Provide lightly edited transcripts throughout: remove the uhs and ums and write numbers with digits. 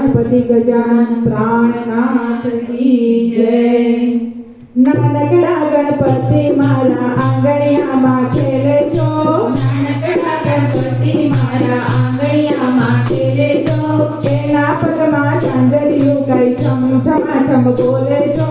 गणपति गजानन प्राणनाथ की जय। नानकड़ा गणपति मारा आंगणियामां खेले छो, नानकड़ा गणपति मारा आंगणियामां खेले छो। एना पगमां झांझरिયું કઈ છમ છમાછમ બોલે છો,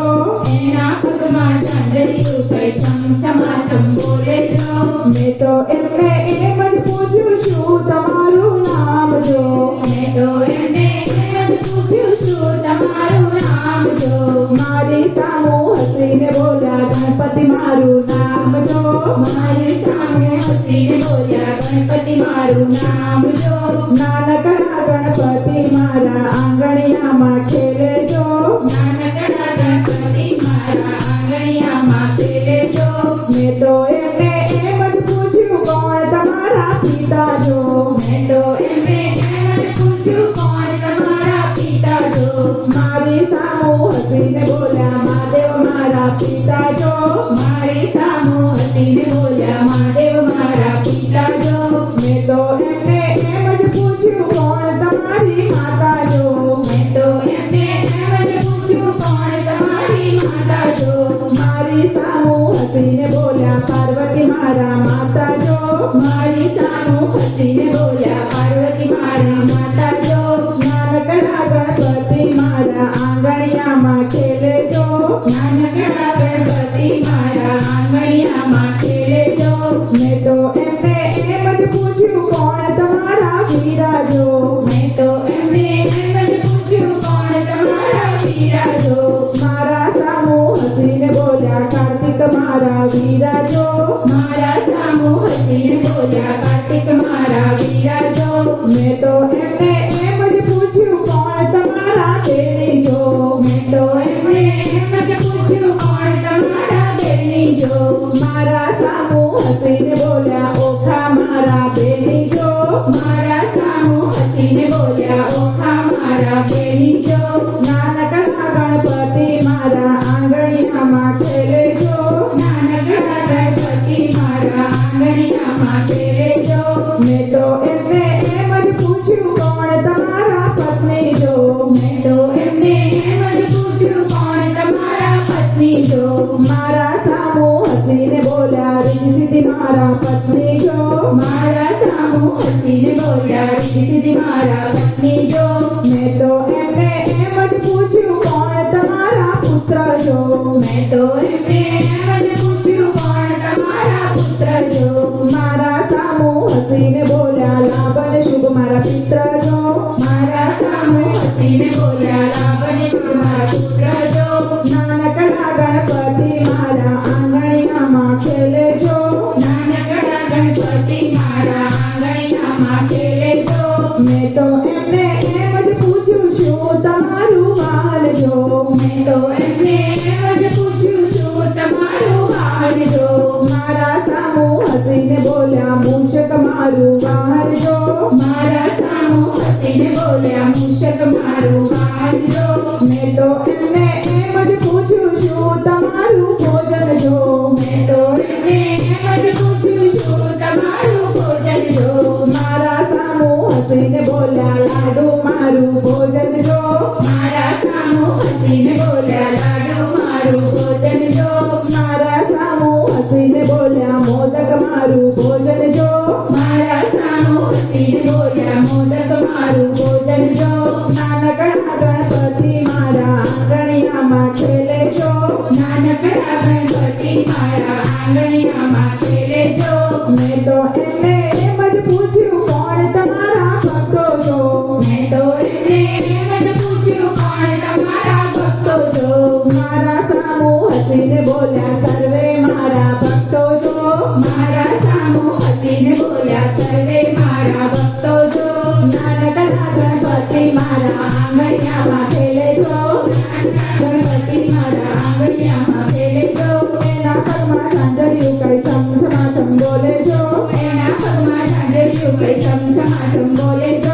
एना पगमां झांझरिયું કઈ છમ છમાછમ બોલે છો। મેં તો એમને એમ જ પૂછ્યું શું તમારું નામ જો, મેં તો એમને એમ જ પૂછ્યું શું તમારું નામ જો। મારી સામું હસીને બોલ્યા ગણપતિ મારું નામ જો, મારી સામે હસીને બોલ્યા ગણપતિ મારું નામ જો। નાનકડા ગણપતિ મારા આંગણિયામાં ખેલે છો, નાનકડા ગણપતિ મારા આંગણિયામાં ખેલે છો। મેં તો એમને એમ જ પૂછ્યું કોણ તમારા પિતા જો, મેં તો એમને એમ જ પૂછ્યું કોણ તમારા પિતા જો। મારી સામું હસીને બોલ્યા મહાદેવ મારા પિતા જો, મારી સામું હસીને બોલ્યા મહાદેવ મારા પિતા જો। મેં તો એમને એમ જ પૂછ્યું કોણ તમારી માતા જો, મેં તો એમને એમ જ પૂછ્યું કોણ તમારી માતા જો। મારી સામું હસીને બોલ્યા પાર્વતી મારા માતા જો, મારી સામું હસીને બોલ્યા પાર્વતી મારી માતા જો। નાનકડા ગણપતિ મારા આંગણિયામાં ખેલે છો, નાનકડા ગણપતિ મારા આંગણિયામાં ખેલે છો। મેં તો એમને એમ જ પૂછ્યું કોણ તમારા વીરા જો, મેં તો એમને એમ જ પૂછ્યું કોણ તમારા વીરા જો। મારા સામું હસીને બોલ્યા કાર્તિક મારા વીરા જો, મારા સામું હસીને બોલ્યા કાર્તિક મારા વીરા જો। મેં તો એમને એમ જ પૂછ્યું કોણ તમારા બેની જો, મેં તો એમને એમ જ પૂછ્યું કોણ તમારા બેની જો। મારા સામું હસીને બોલ્યા ઓખા મારા બેની જો, મારા સામું હસીને બોલ્યા ઓખા મારા બેની જો। નાનકડા ગણપતિ મારા આંગણિયામાં ખેલે છો, નાનકડા ગણપતિ મારા આંગણિયામાં ખેલે છો। મેં તો એમને એમ જ પૂછ્યું કોણ તમારા પત્ની જો, મેં તો એમને એમ જ પૂછ્યું કોણ તમારા પત્ની જો। મારા સામું હસીને બોલ્યા રીતિ સીધી મારા પત્ની જો, મારા સામું હસીને બોલ્યા રીતિ સીધી મારા પત્ની જો। મેં તો એમને એમ જ પૂછ્યું કોણ તમારા પુત્ર જો, મેં તો એમને એમ જ પૂછ્યું કોણ તમારા પુત્ર જો। મારા સામું હસીને બોલ્યા લાભન શુભ મારા પિત્ર જો, મારા સામું હસીને બોલ્યા લાવણ્ય શુભ મારા પુત્ર જો। નાનકડા ગણપતિ મારા આંગણિયામાં ખેલે છો, નાનકડા ગણપતિ મારા આંગણિયામાં ખેલે છો। મેં તો એમને એમ જ પૂછ્યું શું તમારું વાહન જો, મેં તો એમને એમ જ પૂછ્યું શું તમારું વાહન જો। મારા સામું હસીને બોલ્યા મૂષક મારું વાહન જો, મારા સામું હસીને બોલ્યા મૂષક મારું વાહન જો। મેં તો એમને એમ જ પૂછ્યું શું તમારું ભોજન જો, મેં તો એમને એમ જ પૂછ્યું શું તમારું ભોજન જો। મારા સામું હસીને બોલ્યા લાડુ મારું ભોજન જો, મારા સામું હસીને બોલ્યા લાડુ મારું ભોજન જો। મારા સામું હસીને બોલ્યા મોદક મારું ભોજન જો, મારા સામું હસીને બોલ્યા મોદક મારું ભોજન જો। નાનકડા ગણપતિ મારા આંગણિયામાં ખેલે છો, નાનકડા ગણપતિ મારા આંગણિયામાં ખેલે છો। મેં તો એમને એમ જ પૂછ્યું કોણ તમારા ભક્તો છો, મેં તો એમને એમ જ પૂછ્યું કોણ તમારા ભક્તો છો। મારા સામું હસીને બોલ્યા સર્વે મારા ભક્તો છો, મારા સામું હસીને બોલ્યા સર્વે મારા ભક્તો છો। નાનકડા ગણપતિ મારા આંગણિયામાં ખેલે છો, ગણપતિ મારા આંગણિયામાં ખેલે છો। એના પગમાં ઝાંઝરિયું કઈ છમ છમાછમ બોલે છો, એના પગમાં ઝાંઝરિયું કઈ છમ છમાછમ બોલે છો।